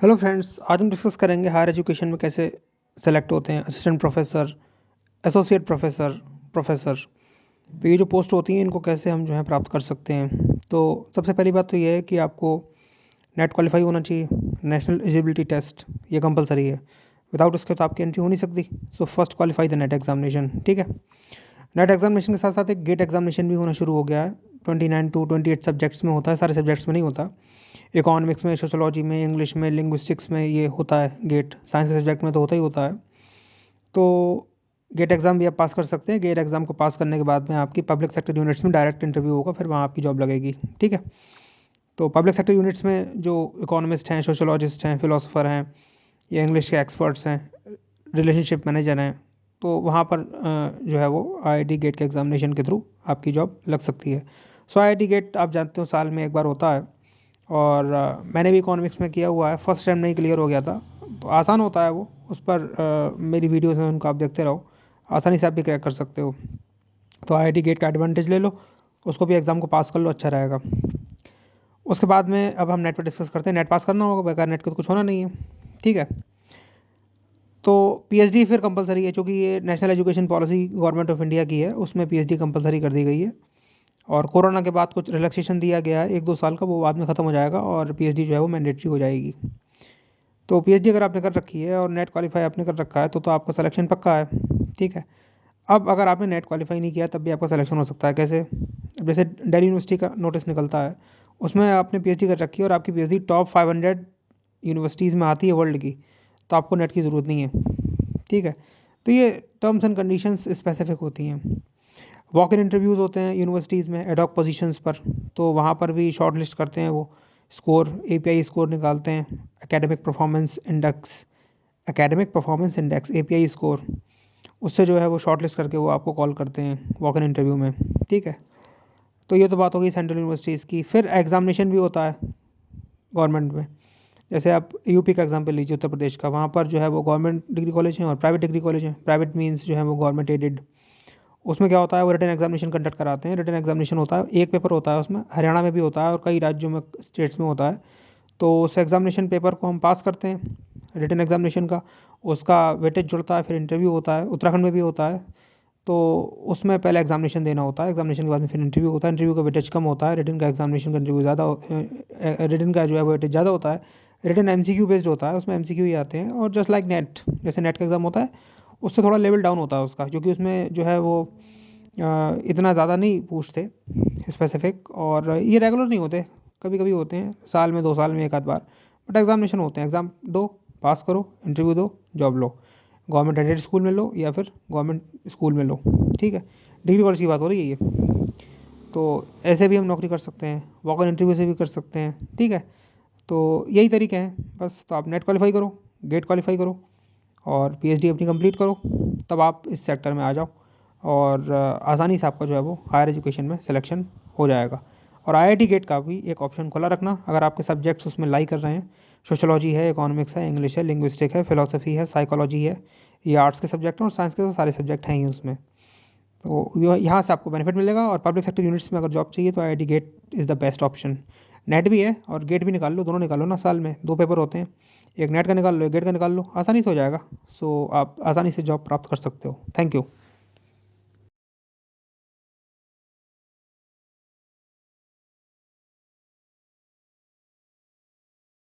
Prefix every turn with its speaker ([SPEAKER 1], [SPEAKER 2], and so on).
[SPEAKER 1] Hello friends, आज हम discuss करेंगे हायर एजुकेशन में कैसे सेलेक्ट होते हैं assistant professor, associate professor, professor. तो ये जो पोस्ट होती हैं इनको कैसे हम जो है प्राप्त कर सकते हैं। तो सबसे पहली बात तो ये है कि आपको नेट क्वालिफाई होना चाहिए। नेशनल एलिजिबिलिटी टेस्ट ये कंपलसरी है, विदाउट उसके तो आपकी एंट्री हो नहीं सकती। So first qualify the net examination. ठीक है, नेट एग्जामिनेशन के साथ साथ एक गेट एग्जामिनेशन भी होना शुरू हो गया है। 29 to 28 सब्जेक्ट्स में होता है, सारे सब्जेक्ट्स में नहीं होता। इकोनॉमिक्स में, सोशोलॉजी में, इंग्लिश में, लिंग्विस्टिक्स में ये होता है गेट। साइंस के सब्जेक्ट में तो होता ही होता है। तो गेट एग्ज़ाम भी आप पास कर सकते हैं। गेट एग्ज़ाम को पास करने के बाद में आपकी पब्लिक सेक्टर यूनिट्स में डायरेक्ट इंटरव्यू होगा, फिर वहाँ आपकी जॉब लगेगी। ठीक है, तो पब्लिक सेक्टर यूनिट्स में जो इकोनॉमिस्ट हैं, सोशोलॉजिस्ट हैं, फिलोसोफर हैं या इंग्लिश के एक्सपर्ट्स हैं, रिलेशनशिप मैनेजर हैं, तो वहाँ पर जो है वो आईआईटी गेट के एग्ज़ामिनेशन के थ्रू आपकी जॉब लग सकती है। सो आईआईटी गेट आप जानते हो साल में एक बार होता है, और मैंने भी इकोनॉमिक्स में किया हुआ है। फर्स्ट टाइम नहीं क्लियर हो गया था, तो आसान होता है वो। उस पर मेरी वीडियोस हैं, उनको आप देखते रहो, आसानी से आप भी क्रैक कर सकते हो। तो आईआईटी गेट का एडवांटेज ले लो, उसको भी एग्ज़ाम को पास कर लो, अच्छा रहेगा। उसके बाद में अब हम नेट पर डिस्कस करते हैं। नेट पास करना होगा, बगैर नेट के तो कुछ होना नहीं है। ठीक है, तो पीएचडी फिर कंपलसरी है, क्योंकि ये national education policy government of India की है, उसमें पीएचडी कंपलसरी कर दी गई है। और कोरोना के बाद कुछ रिलैक्सेशन दिया गया है 1-2 साल का, वो बाद में ख़त्म हो जाएगा और पीएचडी जो है वो मैंडेटरी हो जाएगी। तो पीएचडी अगर आपने कर रखी है और नेट क्वालिफाई आपने कर रखा है तो आपका सिलेक्शन पक्का है। ठीक है, अब अगर आपने नेट क्वालिफाई नहीं किया तब भी आपका सिलेक्शन हो सकता है। कैसे? अब जैसे दिल्ली यूनिवर्सिटी का नोटिस निकलता है, उसमें आपने पीएचडी कर रखी है और आपकी पीएचडी टॉप 500 यूनिवर्सिटीज़ में आती है वर्ल्ड की, तो आपको नेट की ज़रूरत नहीं है। ठीक है, तो ये टर्म्स एंड कंडीशंस स्पेसिफिक होती हैं। वॉक इन इंटरव्यूज़ होते हैं यूनिवर्सिटीज़ में एडॉक पोजीशंस पर, तो वहाँ पर भी शॉर्ट लिस्ट करते हैं वो। स्कोर, एपीआई स्कोर निकालते हैं, academic performance index API score, उससे जो है वो शॉर्ट लिस्ट करके वो आपको कॉल करते हैं वॉक इन इंटरव्यू में। ठीक है, तो ये तो बात हो गई सेंट्रल यूनिवर्सिटीज़ की। फिर एग्जामिनेशन भी होता है गवर्नमेंट में। जैसे आप यूपी का एग्जाम्पल लीजिए, उत्तर प्रदेश का, वहाँ पर जो है वो गवर्नमेंट डिग्री कॉलेज हैं और प्राइवेट डिग्री कॉलेज हैं। प्राइवेट मीन्स जो है वो गवर्नमेंट एडेड। उसमें क्या होता है, वो रिटन एग्जामिनेशन कंडक्ट कराते हैं। रिटन एग्जामिनेशन होता है, एक पेपर होता है उसमें। हरियाणा में भी होता है और कई राज्यों में, स्टेट्स में होता है। तो उस एग्जामिनेशन पेपर को हम पास करते हैं, रिटन एग्जामिनेशन का, उसका वेटेज जुड़ता है, फिर इंटरव्यू होता है। उत्तराखंड में भी होता है। तो उसमें पहले एग्जामिनेशन देना होता है, एग्जामिनेशन के बाद में फिर इंटरव्यू होता है। इंटरव्यू का वेटेज कम होता है, रिटन का एग्जामिनेशन का इंटरव्यू ज़्यादा, रिटन का जो है वो वेटेज ज़्यादा होता है। रिटन एमसीक्यू बेस्ड होता है, उसमें एमसीक्यू ही आते हैं। और जस्ट लाइक नेट, जैसे नेट का एग्ज़ाम होता है, उससे थोड़ा लेवल डाउन होता है उसका, क्योंकि उसमें जो है वो इतना ज़्यादा नहीं पूछते स्पेसिफिक, और ये रेगुलर नहीं होते, कभी कभी होते हैं साल में, 2 साल में एक आध बार। बट एग्जामिनेशन होते हैं, एग्ज़ाम दो, पास करो, इंटरव्यू दो, जॉब लो। गवर्नमेंट एडेड स्कूल में लो या फिर गवर्नमेंट स्कूल में लो। ठीक है, डिग्री कॉलेज की बात हो रही है ये। तो ऐसे भी हम नौकरी कर सकते हैं, वॉक इन इंटरव्यू से भी कर सकते हैं। ठीक है, तो यही तरीके हैं बस। तो आप नेट क्वालिफाई करो, गेट क्वालिफाई करो और पीएचडी अपनी कंप्लीट करो, तब आप इस सेक्टर में आ जाओ और आसानी से आपका जो है वो हायर एजुकेशन में सिलेक्शन हो जाएगा। और आईआईटी गेट का भी एक ऑप्शन खुला रखना, अगर आपके सब्जेक्ट्स उसमें लाई कर रहे हैं। सोशोलॉजी है, इकोनॉमिक्स है, इंग्लिश है, लिंग्विस्टिक है, फिलोसफी है, साइकोलॉजी है, ये आर्ट्स के सब्जेक्ट हैं और साइंस के तो सारे सब्जेक्ट हैं ही उसमें। तो यहाँ से आपको बेनिफिट मिलेगा। और पब्लिक सेक्टर यूनिट्स में अगर जॉब चाहिए तो IIT GATE is the best option. NET भी है और गेट भी निकाल लो, दोनों निकालो ना, साल में 2 पेपर होते हैं, एक नेट का निकाल लो, एक गेट का निकाल लो, आसानी से हो जाएगा। सो आप आसानी से जॉब प्राप्त कर सकते हो। Thank you.